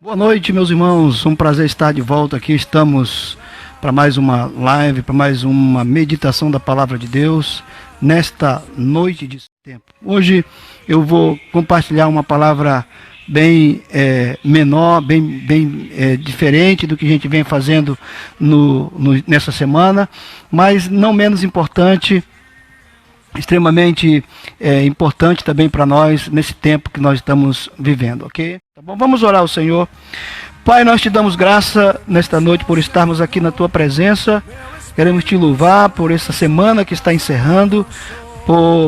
Boa noite, meus irmãos. Um prazer estar de volta aqui. Estamos para mais uma live, para mais uma meditação da Palavra de Deus nesta noite de tempo. Hoje eu vou compartilhar uma palavra bem menor, bem diferente do que a gente vem fazendo nessa semana, mas não menos importante, extremamente importante também para nós nesse tempo que nós estamos vivendo, ok? Tá bom? Vamos orar ao Senhor. Pai, nós te damos graça nesta noite por estarmos aqui na tua presença. Queremos te louvar por essa semana que está encerrando,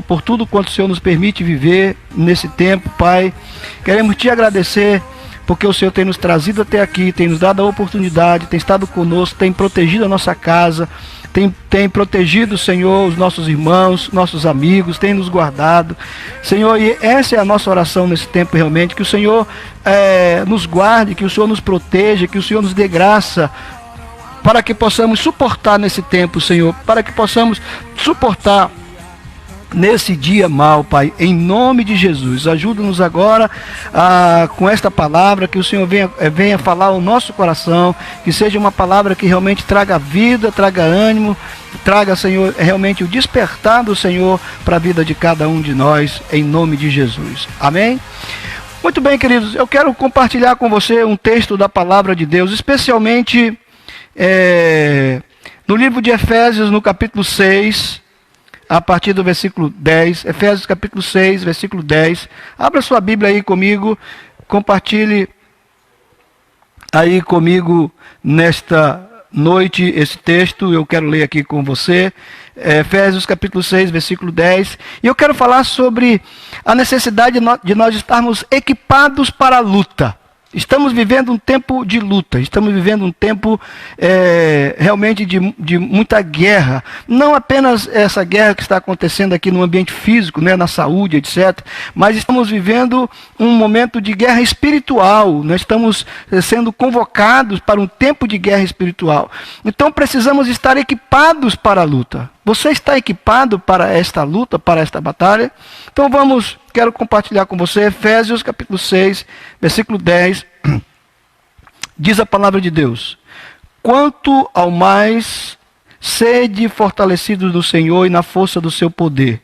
por tudo quanto o Senhor nos permite viver nesse tempo, Pai. Queremos te agradecer porque o Senhor tem nos trazido até aqui, tem nos dado a oportunidade, tem estado conosco, tem protegido a nossa casa, tem protegido, Senhor, os nossos irmãos, nossos amigos, tem nos guardado. Senhor, e essa é a nossa oração nesse tempo realmente, que o Senhor nos guarde, que o Senhor nos proteja, que o Senhor nos dê graça, para que possamos suportar nesse tempo, Senhor, para que possamos suportar nesse dia mal, Pai, em nome de Jesus. Ajuda-nos agora com esta palavra, que o Senhor venha falar ao nosso coração, que seja uma palavra que realmente traga vida, traga ânimo, traga, Senhor, realmente o despertar do Senhor para a vida de cada um de nós, em nome de Jesus. Amém? Muito bem, queridos, eu quero compartilhar com você um texto da palavra de Deus, especialmente no livro de Efésios, no capítulo 6, a partir do versículo 10, Efésios capítulo 6, versículo 10. Abra sua Bíblia aí comigo, compartilhe aí comigo nesta noite esse texto, eu quero ler aqui com você. Efésios capítulo 6, versículo 10. E eu quero falar sobre a necessidade de nós estarmos equipados para a luta. Estamos vivendo um tempo de luta, estamos vivendo um tempo realmente de muita guerra. Não apenas essa guerra que está acontecendo aqui no ambiente físico, né, na saúde, etc. Mas estamos vivendo um momento de guerra espiritual. Nós estamos sendo convocados para um tempo de guerra espiritual. Então precisamos estar equipados para a luta. Você está equipado para esta luta, para esta batalha? Então quero compartilhar com você Efésios capítulo 6, versículo 10. Diz a palavra de Deus: quanto ao mais, sede fortalecidos no Senhor e na força do seu poder.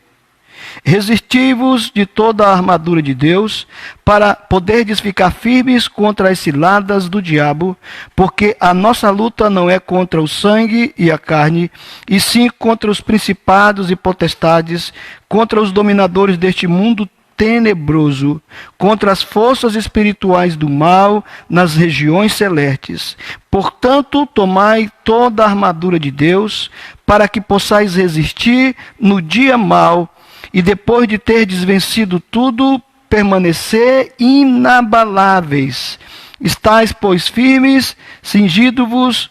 Resisti-vos de toda a armadura de Deus, para poderdes ficar firmes contra as ciladas do diabo, porque a nossa luta não é contra o sangue e a carne, e sim contra os principados e potestades, contra os dominadores deste mundo tenebroso, contra as forças espirituais do mal nas regiões celestes. Portanto, tomai toda a armadura de Deus, para que possais resistir no dia mau, e depois de terdes vencido tudo, permanecer inabaláveis. Estais, pois, firmes, cingindo-vos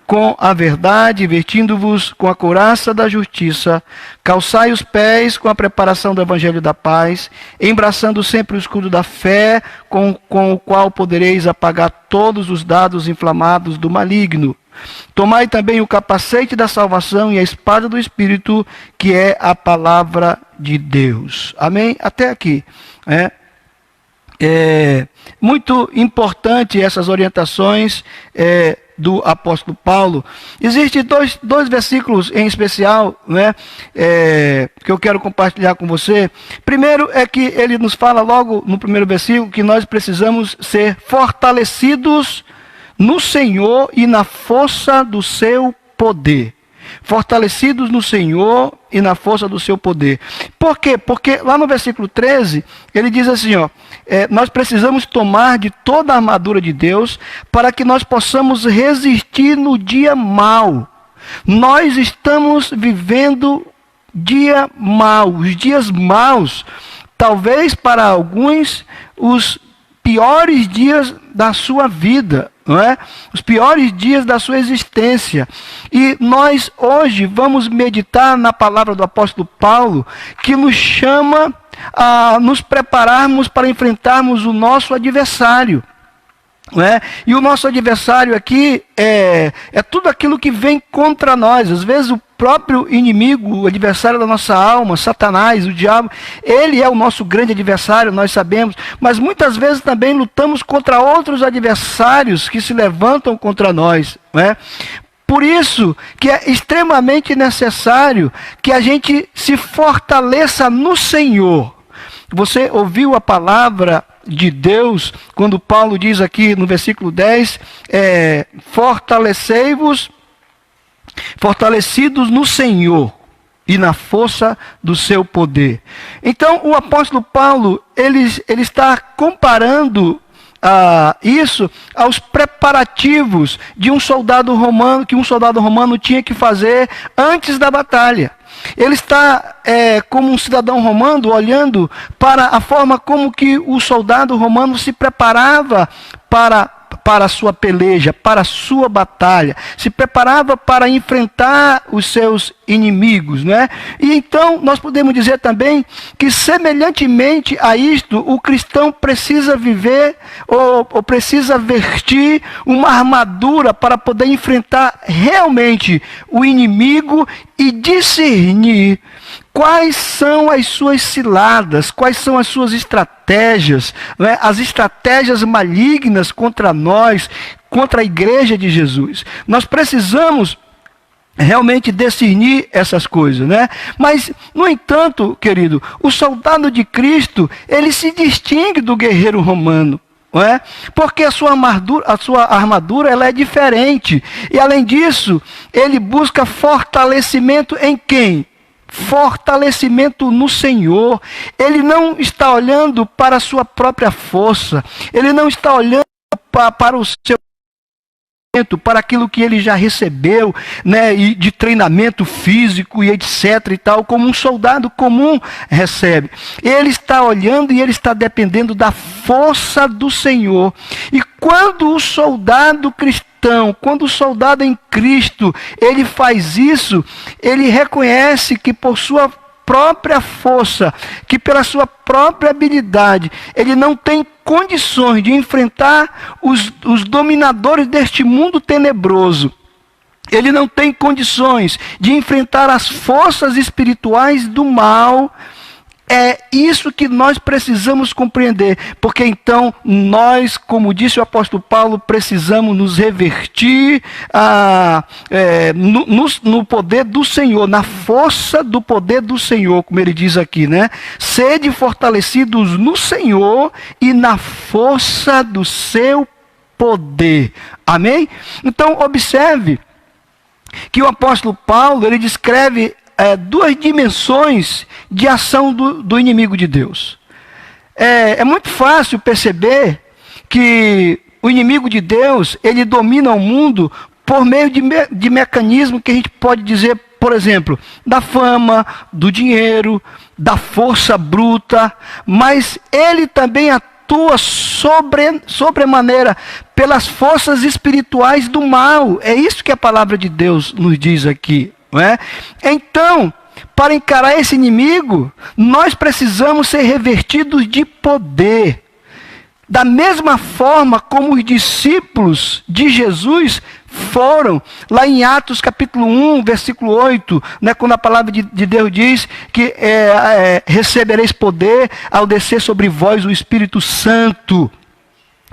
com a verdade, vestindo-vos com a couraça da justiça, calçai os pés com a preparação do evangelho da paz, embraçando sempre o escudo da fé, com o qual podereis apagar todos os dardos inflamados do maligno. Tomai também o capacete da salvação e a espada do Espírito, que é a palavra de Deus. Amém? Até aqui. Muito importante essas orientações do apóstolo Paulo. Existem dois versículos em especial, né, que eu quero compartilhar com você. Primeiro é que ele nos fala logo no primeiro versículo que nós precisamos ser fortalecidos no Senhor e na força do seu poder. Fortalecidos no Senhor e na força do seu poder. Por quê? Porque lá no versículo 13, ele diz assim, nós precisamos tomar de toda a armadura de Deus para que nós possamos resistir no dia mau. Nós estamos vivendo dia mau, os dias maus, talvez para alguns os piores dias da sua vida, não é? Os piores dias da sua existência. E nós hoje vamos meditar na palavra do apóstolo Paulo, que nos chama a nos prepararmos para enfrentarmos o nosso adversário. E o nosso adversário aqui é tudo aquilo que vem contra nós. Às vezes próprio inimigo, o adversário da nossa alma, Satanás, o diabo, ele é o nosso grande adversário, nós sabemos, mas muitas vezes também lutamos contra outros adversários que se levantam contra nós, não é? Por isso que é extremamente necessário que a gente se fortaleça no Senhor. Você ouviu a palavra de Deus quando Paulo diz aqui no versículo 10, fortalecidos no Senhor e na força do seu poder. Então o apóstolo Paulo, ele está comparando isso aos preparativos de um soldado romano, que um soldado romano tinha que fazer antes da batalha. Ele está, como um cidadão romano, olhando para a forma como que o soldado romano se preparava para a sua peleja, para a sua batalha, se preparava para enfrentar os seus inimigos, não é? E então nós podemos dizer também que semelhantemente a isto, o cristão precisa viver ou precisa vestir uma armadura para poder enfrentar realmente o inimigo e discernir quais são as suas ciladas, quais são as suas estratégias, né? As estratégias malignas contra nós, contra a igreja de Jesus. Nós precisamos realmente discernir essas coisas, né? Mas, no entanto, querido, o soldado de Cristo, ele se distingue do guerreiro romano. Não é? Porque a sua armadura ela é diferente. E além disso, ele busca fortalecimento em quem? Fortalecimento no Senhor. Ele não está olhando para a sua própria força. Ele não está olhando para o seu, para aquilo que ele já recebeu, né, e de treinamento físico e etc e tal, como um soldado comum recebe. Ele está olhando e ele está dependendo da força do Senhor. E quando o soldado cristão, quando o soldado em Cristo, ele faz isso, ele reconhece que por sua própria força, que pela sua própria habilidade, ele não tem condições de enfrentar os dominadores deste mundo tenebroso. Ele não tem condições de enfrentar as forças espirituais do mal. É isso que nós precisamos compreender, porque então nós, como disse o apóstolo Paulo, precisamos nos revertir no poder do Senhor, na força do poder do Senhor, como ele diz aqui, né? Sede fortalecidos no Senhor e na força do seu poder. Amém? Então observe que o apóstolo Paulo, ele descreve duas dimensões de ação do inimigo de Deus. É muito fácil perceber que o inimigo de Deus, ele domina o mundo por meio de mecanismos que a gente pode dizer, por exemplo, da fama, do dinheiro, da força bruta, mas ele também atua sobremaneira pelas forças espirituais do mal. É isso que a palavra de Deus nos diz aqui. Não é? Então, para encarar esse inimigo, nós precisamos ser revestidos de poder. Da mesma forma como os discípulos de Jesus foram, lá em Atos capítulo 1, versículo 8, né, quando a palavra de Deus diz que recebereis poder ao descer sobre vós o Espírito Santo.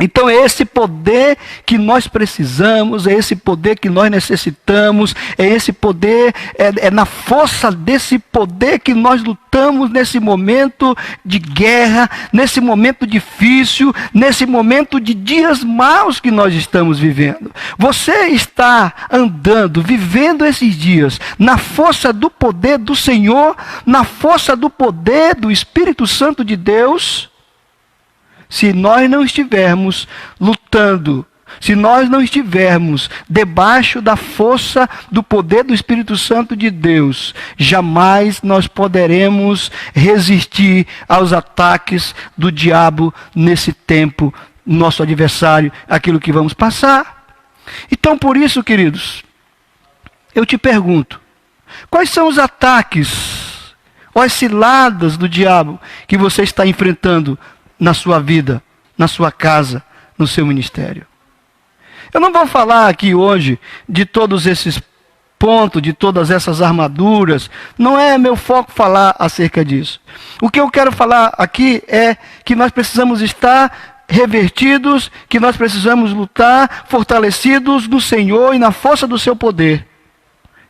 Então é esse poder que nós precisamos, é esse poder que nós necessitamos, é esse poder, é na força desse poder que nós lutamos nesse momento de guerra, nesse momento difícil, nesse momento de dias maus que nós estamos vivendo. Você está andando, vivendo esses dias, na força do poder do Senhor, na força do poder do Espírito Santo de Deus? Se nós não estivermos lutando, se nós não estivermos debaixo da força do poder do Espírito Santo de Deus, jamais nós poderemos resistir aos ataques do diabo nesse tempo, nosso adversário, aquilo que vamos passar. Então, por isso, queridos, eu te pergunto, quais são os ataques, ou as ciladas do diabo que você está enfrentando na sua vida, na sua casa, no seu ministério? Eu não vou falar aqui hoje de todos esses ponto de todas essas armaduras. Não é meu foco falar acerca disso. O que eu quero falar aqui é que nós precisamos estar revertidos, que nós precisamos lutar, fortalecidos no Senhor e na força do seu poder.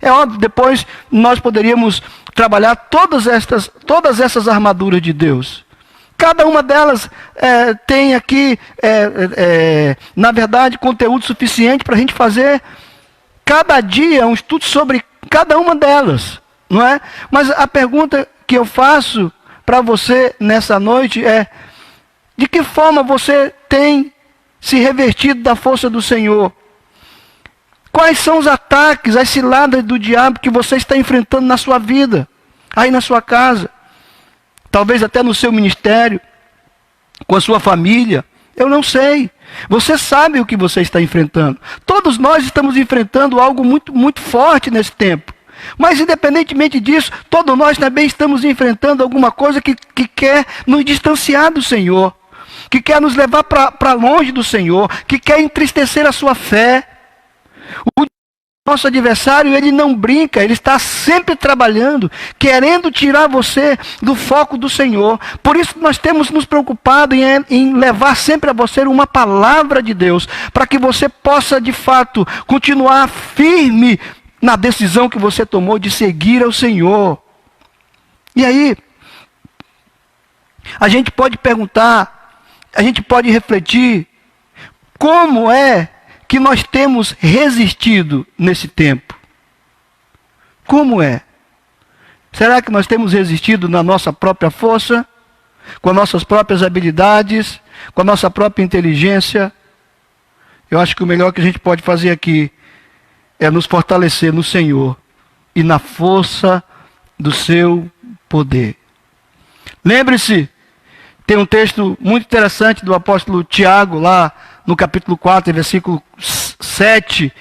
É óbvio, depois nós poderíamos trabalhar todas essas armaduras de Deus. Cada uma delas tem aqui, na verdade, conteúdo suficiente para a gente fazer cada dia um estudo sobre cada uma delas, não é? Mas a pergunta que eu faço para você nessa noite é: de que forma você tem se revertido da força do Senhor? Quais são os ataques, as ciladas do diabo que você está enfrentando na sua vida, aí na sua casa, talvez até no seu ministério, com a sua família? Eu não sei. Você sabe o que você está enfrentando. Todos nós estamos enfrentando algo muito, muito forte nesse tempo. Mas independentemente disso, todos nós também estamos enfrentando alguma coisa que quer nos distanciar do Senhor, que quer nos levar para longe do Senhor, que quer entristecer a sua fé. O nosso adversário, ele não brinca, ele está sempre trabalhando, querendo tirar você do foco do Senhor. Por isso nós temos nos preocupado em levar sempre a você uma palavra de Deus, para que você possa de fato continuar firme na decisão que você tomou de seguir ao Senhor. E aí, a gente pode perguntar, a gente pode refletir, como é que nós temos resistido nesse tempo? Como é? Será que nós temos resistido na nossa própria força, com as nossas próprias habilidades, com a nossa própria inteligência? Eu acho que o melhor que a gente pode fazer aqui é nos fortalecer no Senhor e na força do seu poder. Lembre-se, tem um texto muito interessante do apóstolo Tiago, lá no capítulo 4, versículo 7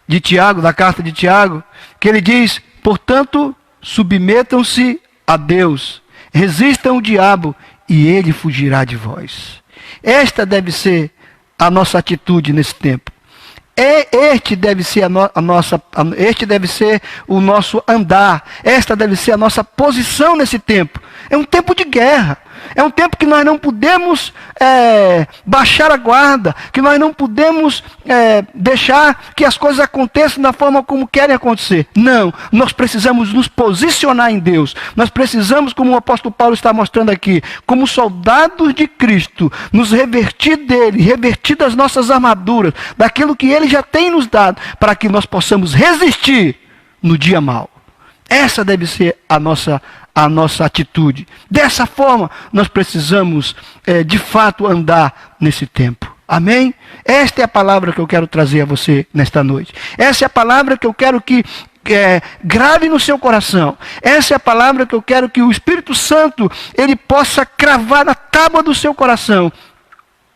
de Tiago, da carta de Tiago, que ele diz: portanto, submetam-se a Deus, resistam o diabo e ele fugirá de vós. Esta deve ser a nossa atitude nesse tempo. Este deve ser este deve ser o nosso andar. Esta deve ser a nossa posição nesse tempo. É um tempo de guerra. É um tempo que nós não podemos baixar a guarda, que nós não podemos deixar que as coisas aconteçam da forma como querem acontecer. Não, nós precisamos nos posicionar em Deus. Nós precisamos, como o apóstolo Paulo está mostrando aqui, como soldados de Cristo, nos revertir dele, revertir das nossas armaduras, daquilo que ele já tem nos dado, para que nós possamos resistir no dia mau. Essa deve ser a nossa atitude. Dessa forma, nós precisamos, de fato, andar nesse tempo. Amém? Esta é a palavra que eu quero trazer a você nesta noite. Essa é a palavra que eu quero que grave no seu coração. Essa é a palavra que eu quero que o Espírito Santo ele possa cravar na tábua do seu coração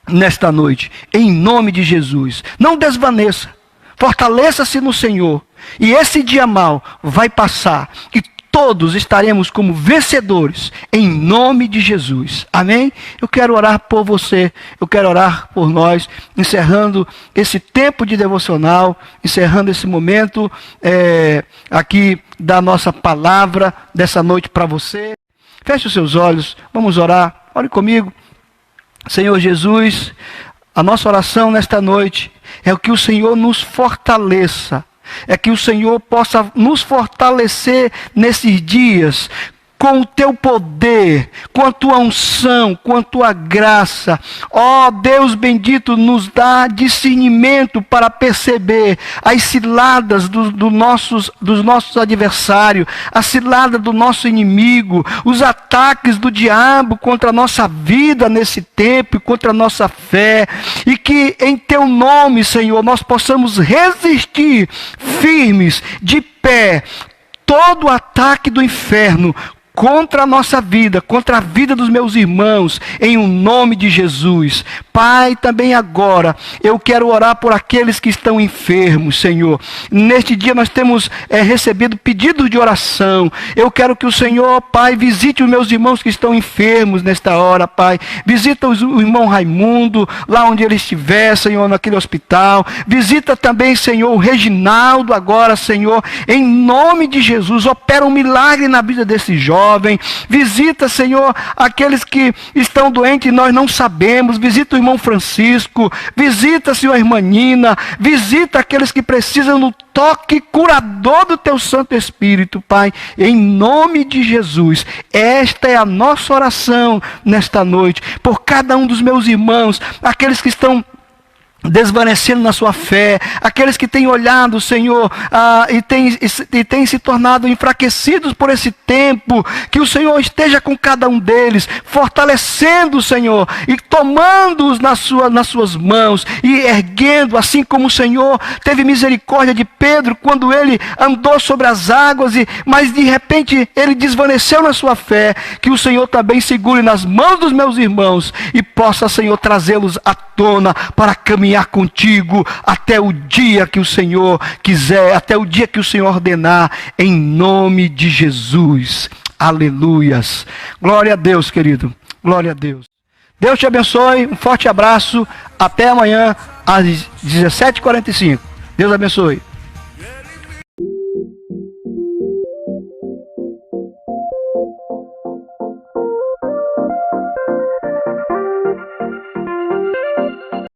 nesta noite. Em nome de Jesus. Não desvaneça. Fortaleça-se no Senhor. E esse dia mau vai passar. E todos estaremos como vencedores, em nome de Jesus. Amém? Eu quero orar por você, eu quero orar por nós, encerrando esse tempo de devocional, encerrando esse momento aqui da nossa palavra, dessa noite para você. Feche os seus olhos, vamos orar, ore comigo. Senhor Jesus, a nossa oração nesta noite é que o Senhor nos fortaleça. É que o Senhor possa nos fortalecer nesses dias com o teu poder, com a tua unção, com a tua graça. Ó Deus bendito, nos dá discernimento para perceber as ciladas dos nossos adversários, a cilada do nosso inimigo, os ataques do diabo contra a nossa vida nesse tempo e contra a nossa fé. E que em teu nome, Senhor, nós possamos resistir firmes, de pé, todo o ataque do inferno contra a nossa vida, contra a vida dos meus irmãos, em o nome de Jesus. Pai, também agora eu quero orar por aqueles que estão enfermos, Senhor. Neste dia nós temos recebido pedidos de oração. Eu quero que o Senhor, Pai, visite os meus irmãos que estão enfermos nesta hora, Pai. Visita o irmão Raimundo, lá onde ele estiver, Senhor, naquele hospital. Visita também, Senhor, o Reginaldo agora, Senhor, em nome de Jesus. Opera um milagre na vida desse jovem. Visita, Senhor, aqueles que estão doentes e nós não sabemos. Visita o irmão Francisco. Visita, Senhor, a irmã Nina. Visita aqueles que precisam do toque curador do Teu Santo Espírito, Pai. Em nome de Jesus. Esta é a nossa oração nesta noite. Por cada um dos meus irmãos, aqueles que estão desvanecendo na sua fé, aqueles que têm olhado, Senhor, e têm se tornado enfraquecidos por esse tempo, que o Senhor esteja com cada um deles, fortalecendo, Senhor, e tomando-os nas suas mãos, e erguendo, assim como o Senhor teve misericórdia de Pedro, quando ele andou sobre as águas, mas de repente ele desvaneceu na sua fé, que o Senhor também segure nas mãos dos meus irmãos, e possa, Senhor, trazê-los à tona, para caminhar contigo até o dia que o Senhor quiser, até o dia que o Senhor ordenar, em nome de Jesus. Aleluias. Glória a Deus, querido. Glória a Deus. Deus te abençoe. Um forte abraço. Até amanhã às 17h45. Deus abençoe.